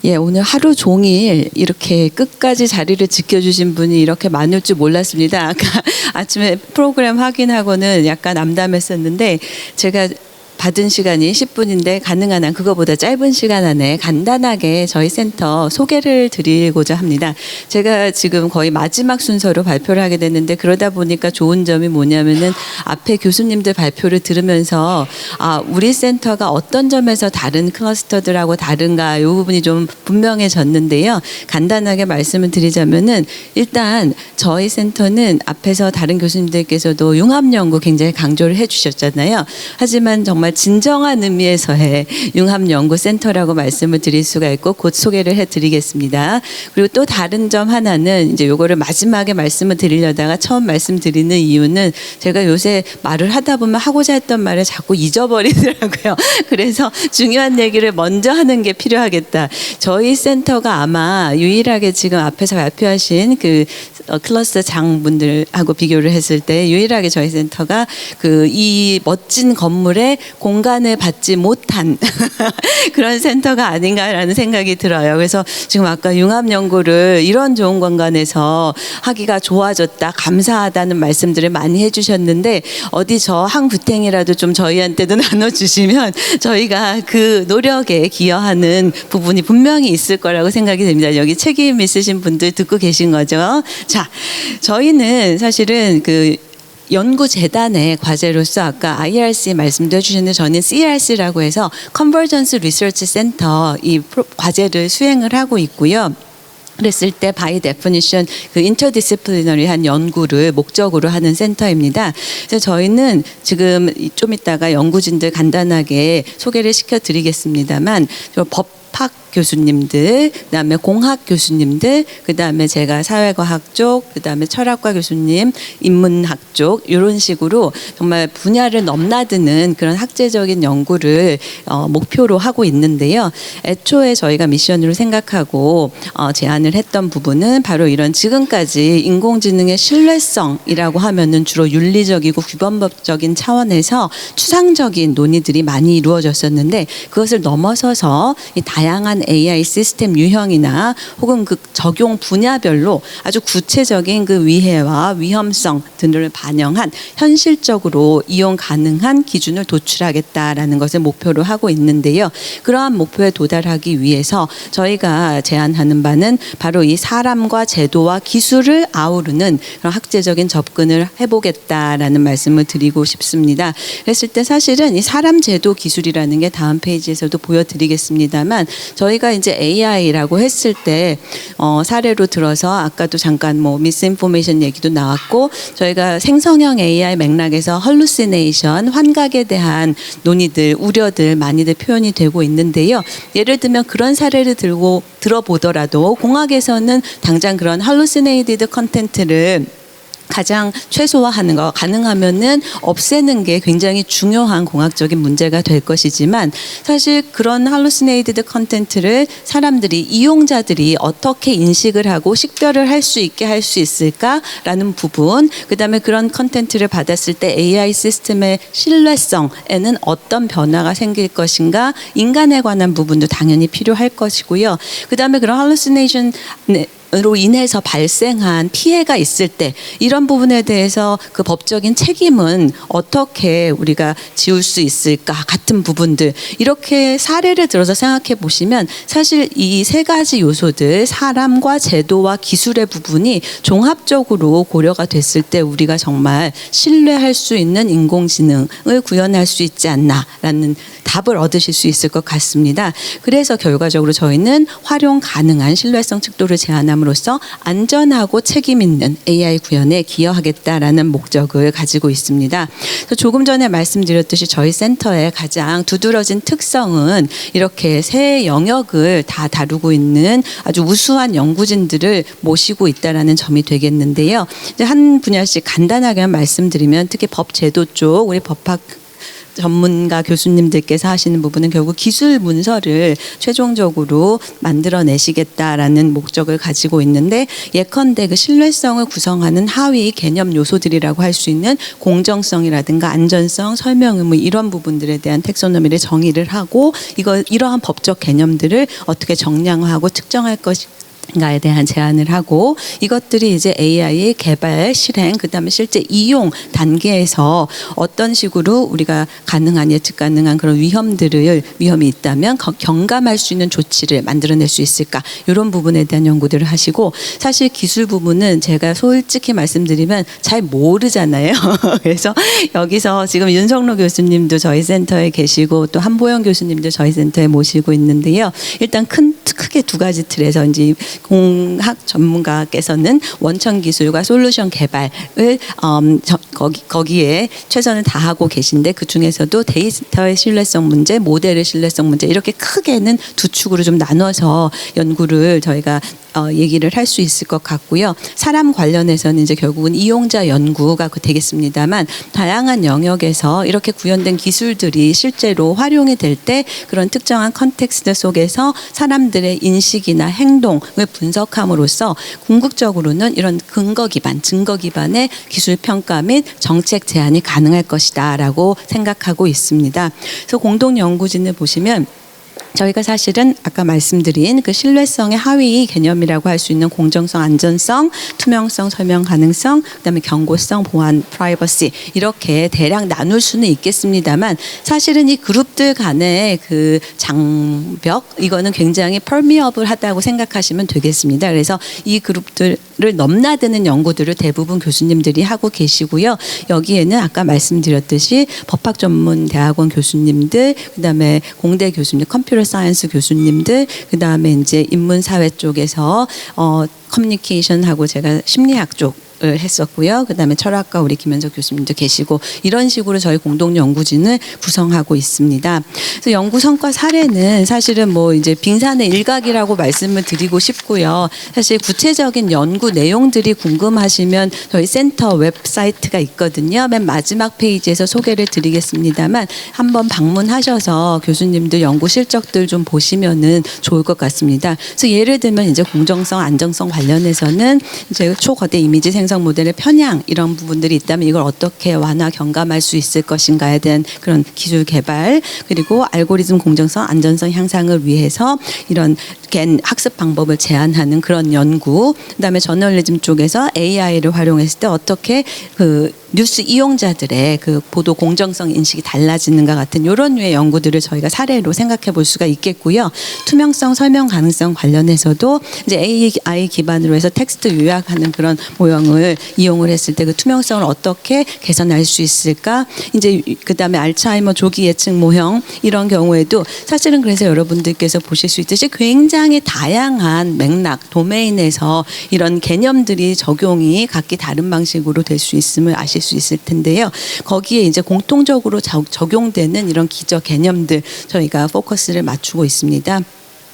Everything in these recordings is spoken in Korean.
예, 오늘 하루 종일 이렇게 끝까지 자리를 지켜주신 분이 이렇게 많을 줄 몰랐습니다. 아까 아침에 프로그램 확인하고는 약간 암담했었는데 제가 받은 시간이 10분인데 가능한 한 그거보다 짧은 시간 안에 간단하게 저희 센터 소개를 드리고자 합니다. 제가 지금 거의 마지막 순서로 발표를 하게 됐는데 그러다 보니까 좋은 점이 뭐냐면은 앞에 교수님들 발표를 들으면서 우리 센터가 어떤 점에서 다른 클러스터들하고 다른가 이 부분이 좀 분명해졌는데요. 간단하게 말씀을 드리자면은 일단 저희 센터는 앞에서 다른 교수님들께서도 융합연구 굉장히 강조를 해주셨잖아요. 하지만 정말 진정한 의미에서의 융합연구센터라고 말씀을 드릴 수가 있고 곧 소개를 해드리겠습니다. 그리고 또 다른 점 하나는 이제 요거를 마지막에 말씀을 드리려다가 처음 말씀드리는 이유는 제가 요새 말을 하다 보면 하고자 했던 말을 자꾸 잊어버리더라고요. 그래서 중요한 얘기를 먼저 하는 게 필요하겠다. 저희 센터가 아마 유일하게 지금 앞에서 발표하신 그 클러스터 장분들하고 비교를 했을 때 유일하게 저희 센터가 그 이 멋진 건물에 공간을 받지 못한 그런 센터가 아닌가라는 생각이 들어요. 그래서 지금 아까 융합연구를 이런 좋은 공간에서 하기가 좋아졌다, 감사하다는 말씀들을 많이 해주셨는데 어디 저 한 구탱이라도 좀 저희한테도 나눠주시면 저희가 그 노력에 기여하는 부분이 분명히 있을 거라고 생각이 됩니다. 여기 책임 있으신 분들 듣고 계신 거죠. 자, 저희는 사실은 그 연구재단의 과제로서 아까 IRC 말씀도 해주셨는데 저는 CRC라고 해서 Convergence Research Center 이 과제를 수행을 하고 있고요. 그랬을 때 by definition 그 인터디시플리너리한 연구를 목적으로 하는 센터입니다. 그래서 저희는 지금 좀 이따가 연구진들 간단하게 소개를 시켜드리겠습니다만 법학 교수님들, 그다음에 공학 교수님들, 그다음에 제가 사회과학 쪽, 그다음에 철학과 교수님, 인문학 쪽 이런 식으로 정말 분야를 넘나드는 그런 학제적인 연구를 목표로 하고 있는데요. 애초에 저희가 미션으로 생각하고 제안을 했던 부분은 바로 이런 지금까지 인공지능의 신뢰성이라고 하면은 주로 윤리적이고 규범법적인 차원에서 추상적인 논의들이 많이 이루어졌었는데 그것을 넘어서서 이 다양한 AI 시스템 유형이나 혹은 그 적용 분야별로 아주 구체적인 그 위해와 위험성 등을 반영한 현실적으로 이용 가능한 기준을 도출하겠다라는 것을 목표로 하고 있는데요. 그러한 목표에 도달하기 위해서 저희가 제안하는 바는 바로 이 사람과 제도와 기술을 아우르는 그런 학제적인 접근을 해보겠다라는 말씀을 드리고 싶습니다. 그랬을 때 사실은 이 사람, 제도, 기술이라는 게 다음 페이지에서도 보여드리겠습니다만 저희가 이제 AI라고 했을 때 사례로 들어서 아까도 잠깐 뭐 미스인포메이션 얘기도 나왔고 저희가 생성형 AI 맥락에서 헐루시네이션, 환각에 대한 논의들, 우려들 많이들 표현이 되고 있는데요. 예를 들면 그런 사례를 들어보더라도 공학에서는 당장 그런 헐루시네이티드 컨텐츠를 가장 최소화하는 거, 가능하면은 없애는 게 굉장히 중요한 공학적인 문제가 될 것이지만 사실 그런 할루시네이티드 컨텐츠를 사람들이, 이용자들이 어떻게 인식을 하고 식별을 할 수 있게 할 수 있을까라는 부분, 그 다음에 그런 컨텐츠를 받았을 때 AI 시스템의 신뢰성에는 어떤 변화가 생길 것인가, 인간에 관한 부분도 당연히 필요할 것이고요. 그 다음에 그런 할루시네이션 로 인해서 발생한 피해가 있을 때 이런 부분에 대해서 그 법적인 책임은 어떻게 우리가 지울 수 있을까 같은 부분들 이렇게 사례를 들어서 생각해 보시면 사실 이 세 가지 요소들 사람과 제도와 기술의 부분이 종합적으로 고려가 됐을 때 우리가 정말 신뢰할 수 있는 인공지능을 구현할 수 있지 않나라는 답을 얻으실 수 있을 것 같습니다. 그래서 결과적으로 저희는 활용 가능한 신뢰성 척도를 제안함으로써 안전하고 책임 있는 AI 구현에 기여하겠다라는 목적을 가지고 있습니다. 그래서 조금 전에 말씀드렸듯이 저희 센터의 가장 두드러진 특성은 이렇게 세 영역을 다 다루고 있는 아주 우수한 연구진들을 모시고 있다라는 점이 되겠는데요. 이제 한 분야씩 간단하게 말씀드리면 특히 법 제도 쪽 우리 법학 전문가 교수님들께서 하시는 부분은 결국 기술 문서를 최종적으로 만들어내시겠다라는 목적을 가지고 있는데, 예컨대 그 신뢰성을 구성하는 하위 개념 요소들이라고 할 수 있는 공정성이라든가 안전성, 설명 의무 이런 부분들에 대한 텍소노미를 정의를 하고 이러한 법적 개념들을 어떻게 정량화하고 특정할 것인가에 대한 제안을 하고, 이것들이 이제 AI 개발, 실행, 그다음에 실제 이용 단계에서 어떤 식으로 우리가 가능한, 예측 가능한 그런 위험이 있다면 경감할 수 있는 조치를 만들어낼 수 있을까, 이런 부분에 대한 연구들을 하시고, 사실 기술 부분은 제가 솔직히 말씀드리면 잘 모르잖아요. 그래서 여기서 지금 윤석로 교수님도 저희 센터에 계시고 또 한보영 교수님도 저희 센터에 모시고 있는데요. 일단 크게 두 가지 틀에서 이제 공학 전문가께서는 원천 기술과 솔루션 개발을 거기에 최선을 다하고 계신데, 그 중에서도 데이터의 신뢰성 문제, 모델의 신뢰성 문제, 이렇게 크게는 두 축으로 좀 나눠서 연구를 저희가 얘기를 할 수 있을 것 같고요. 사람 관련해서는 이제 결국은 이용자 연구가 되겠습니다만, 다양한 영역에서 이렇게 구현된 기술들이 실제로 활용이 될 때 그런 특정한 컨텍스트 속에서 사람들의 인식이나 행동을 분석함으로써 궁극적으로는 이런 근거 기반, 증거 기반의 기술 평가 및 정책 제안이 가능할 것이다라고 생각하고 있습니다. 그래서 공동 연구진을 보시면 저희가 사실은 아까 말씀드린 그 신뢰성의 하위 개념이라고 할 수 있는 공정성, 안전성, 투명성, 설명 가능성, 그다음에 경고성, 보안, 프라이버시, 이렇게 대략 나눌 수는 있겠습니다만, 사실은 이 그룹들 간의 그 장벽, 이거는 굉장히 permeable하다고 생각하시면 되겠습니다. 그래서 이 그룹들을 넘나드는 연구들을 대부분 교수님들이 하고 계시고요. 여기에는 아까 말씀드렸듯이 법학 전문 대학원 교수님들, 그다음에 공대 교수님, 컴퓨터 사이언스 교수님들, 그다음에 이제 인문사회 쪽에서 커뮤니케이션하고 제가 심리학 쪽 했었고요. 그다음에 철학과 우리 김현석 교수님도 계시고, 이런 식으로 저희 공동 연구진을 구성하고 있습니다. 그래서 연구 성과 사례는 사실은 뭐 이제 빙산의 일각이라고 말씀을 드리고 싶고요. 사실 구체적인 연구 내용들이 궁금하시면 저희 센터 웹사이트가 있거든요. 맨 마지막 페이지에서 소개를 드리겠습니다만, 한번 방문하셔서 교수님들 연구 실적들 좀 보시면은 좋을 것 같습니다. 그래서 예를 들면 이제 공정성, 안정성 관련해서는 이제 초거대 이미지 생성 모델의 편향, 이런 부분들이 있다면 이걸 어떻게 완화 경감할 수 있을 것인가에 대한 그런 기술 개발, 그리고 알고리즘 공정성, 안전성 향상을 위해서 이런 학습 방법을 제안하는 그런 연구, 그다음에 저널리즘 쪽에서 AI를 활용했을 때 어떻게 그 뉴스 이용자들의 그 보도 공정성 인식이 달라지는가 같은 이런 류의 연구들을 저희가 사례로 생각해 볼 수가 있겠고요. 투명성, 설명 가능성 관련해서도 이제 AI 기반으로 해서 텍스트 요약하는 그런 모형을 이용을 했을 때 그 투명성을 어떻게 개선할 수 있을까? 이제 그다음에 알츠하이머 조기 예측 모형, 이런 경우에도 사실은 그래서 여러분들께서 보실 수 있듯이 굉장히 다양한 맥락, 도메인에서 이런 개념들이 적용이 각기 다른 방식으로 될 수 있음을 아실 수 있을 텐데요. 거기에 이제 공통적으로 적용되는 이런 기저 개념들 저희가 포커스를 맞추고 있습니다.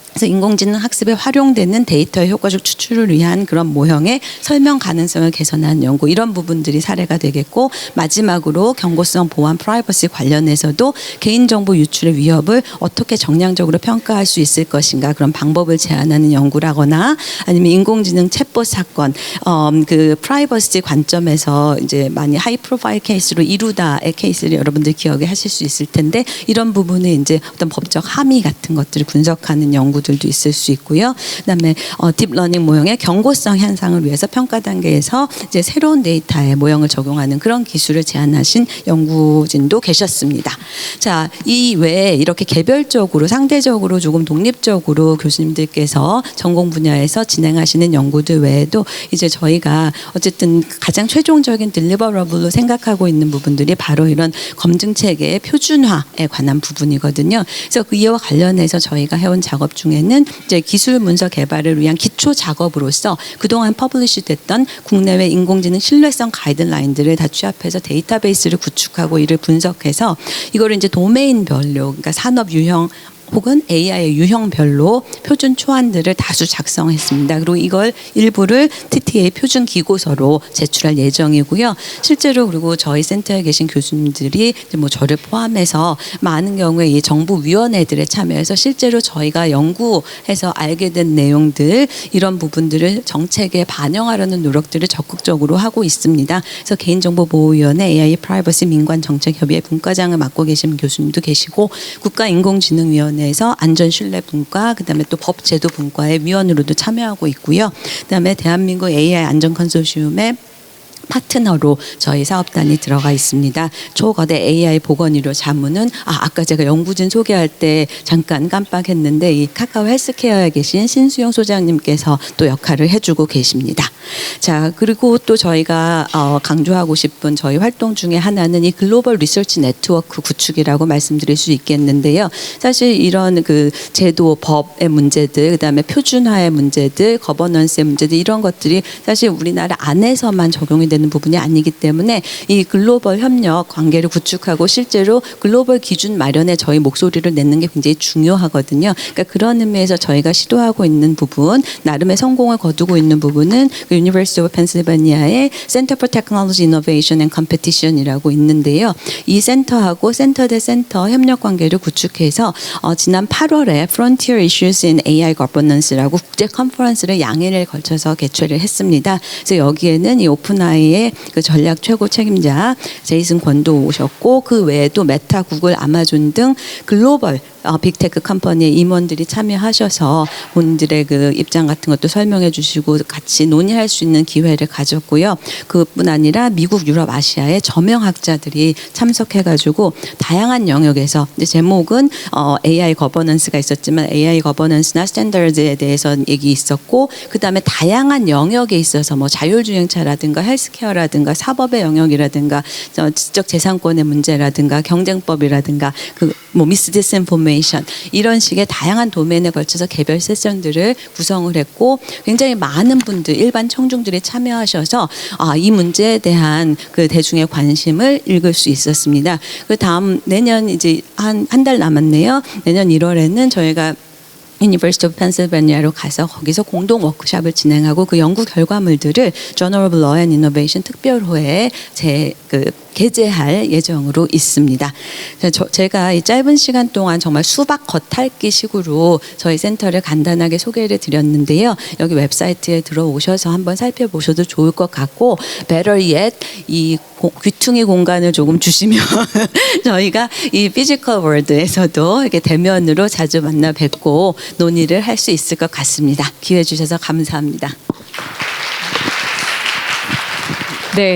그래서 인공지능 학습에 활용되는 데이터의 효과적 추출을 위한 그런 모형의 설명 가능성을 개선한 연구, 이런 부분들이 사례가 되겠고, 마지막으로 경고성, 보안, 프라이버시 관련해서도 개인정보 유출의 위협을 어떻게 정량적으로 평가할 수 있을 것인가, 그런 방법을 제안하는 연구라거나, 아니면 인공지능 챗봇 사건, 그 프라이버시 관점에서 이제 많이 하이 프로파일 케이스로 이루다의 케이스를 여러분들 기억에 하실 수 있을 텐데, 이런 부분에 이제 어떤 법적 함의 같은 것들을 분석하는 연구들도 있을 수 있고요. 그다음에 딥러닝 모형의 경고성 향상을 위해서 평가 단계에서 이제 새로운 데이터의 모형을 적용하는 그런 기술을 제안하신 연구진도 계셨습니다. 자, 이 외에 이렇게 개별적으로 상대적으로 조금 독립적으로 교수님들께서 전공 분야에서 진행하시는 연구들 외에도 이제 저희가 어쨌든 가장 최종적인 딜리버러블로 생각하고 있는 부분들이 바로 이런 검증 체계의 표준화에 관한 부분이거든요. 그래서 이와 관련해서 저희가 해온 작업 중에는 이제 기술 문서 개발을 위한 기초 작업으로서 그동안 퍼블리시 됐던 국내외 인공지능 신뢰성 가이드라인들을 다 취합해서 데이터베이스를 구축하고 이를 분석해서 이거를 이제 도메인별로, 그러니까 산업 유형 혹은 AI의 유형별로 표준 초안들을 다수 작성했습니다. 그리고 이걸 일부를 TTA 표준 기고서로 제출할 예정이고요. 실제로 그리고 저희 센터에 계신 교수님들이 뭐 저를 포함해서 많은 경우에 이 정부위원회들에 참여해서 실제로 저희가 연구해서 알게 된 내용들 이런 부분들을 정책에 반영하려는 노력들을 적극적으로 하고 있습니다. 그래서 개인정보보호위원회 AI 프라이버시 민관정책협의회 분과장을 맡고 계신 교수님도 계시고 국가인공지능위원회 에서 안전신뢰분과 그다음에 또 법제도분과의 위원으로도 참여하고 있고요. 그다음에 대한민국 AI 안전 컨소시엄의 파트너로 저희 사업단이 들어가 있습니다. 초거대 AI 보건의료 자문은 아까 제가 연구진 소개할 때 잠깐 깜빡했는데 이 카카오 헬스케어에 계신 신수영 소장님께서 또 역할을 해주고 계십니다. 자, 그리고 또 저희가 강조하고 싶은 저희 활동 중에 하나는 이 글로벌 리서치 네트워크 구축이라고 말씀드릴 수 있겠는데요. 사실 이런 그 제도, 법의 문제들, 그다음에 표준화의 문제들, 거버넌스의 문제들 이런 것들이 사실 우리나라 안에서만 적용이 되는 부분이 아니기 때문에 이 글로벌 협력 관계를 구축하고 실제로 글로벌 기준 마련에 저희 목소리를 내는 게 굉장히 중요하거든요. 그러니까 그런 의미에서 저희가 시도하고 있는 부분, 나름의 성공을 거두고 있는 부분은 그 University of Pennsylvania의 Center for Technology Innovation and Competition이라고 있는데요. 이 센터하고 센터 대 센터 협력 관계를 구축해서 지난 8월에 Frontier Issues in AI Governance라고 국제 컨퍼런스를 양해를 걸쳐서 개최를 했습니다. 그래서 여기에는 이 오픈AI의 그 전략 최고 책임자 제이슨 권도 오셨고 그 외에도 메타, 구글, 아마존 등 글로벌 빅테크 컴퍼니의 임원들이 참여하셔서 본인들의 그 입장 같은 것도 설명해 주시고 같이 논의할 수 있는 기회를 가졌고요. 그뿐 아니라 미국, 유럽, 아시아의 저명학자들이 참석해가지고 다양한 영역에서 이제 제목은 AI 거버넌스가 있었지만 AI 거버넌스나 스탠더드에 대해서 얘기 있었고 그 다음에 다양한 영역에 있어서 뭐 자율주행차라든가 헬스케어라든가 사법의 영역이라든가 지적재산권의 문제라든가 경쟁법이라든가 그 뭐 미스 디스인포메이션 이런 식의 다양한 도메인에 걸쳐서 개별 세션들을 구성을 했고 굉장히 많은 분들 일반 청중들이 참여하셔서 이 문제에 대한 그 대중의 관심을 읽을 수 있었습니다. 그 다음 내년 이제 한 달 남았네요. 내년 1월에는 저희가 University of Pennsylvania로 가서 거기서 공동 워크숍을 진행하고 그 연구 결과물들을 Journal of Law and Innovation 특별호에 게재할 예정으로 있습니다. 제가 이 짧은 시간 동안 정말 수박 겉핥기 식으로 저희 센터를 간단하게 소개를 드렸는데요. 여기 웹사이트에 들어오셔서 한번 살펴보셔도 좋을 것 같고 Better yet 이 귀퉁이 공간을 조금 주시면 저희가 이 피지컬 월드에서도 이렇게 대면으로 자주 만나 뵙고 논의를 할 수 있을 것 같습니다. 기회 주셔서 감사합니다. 네.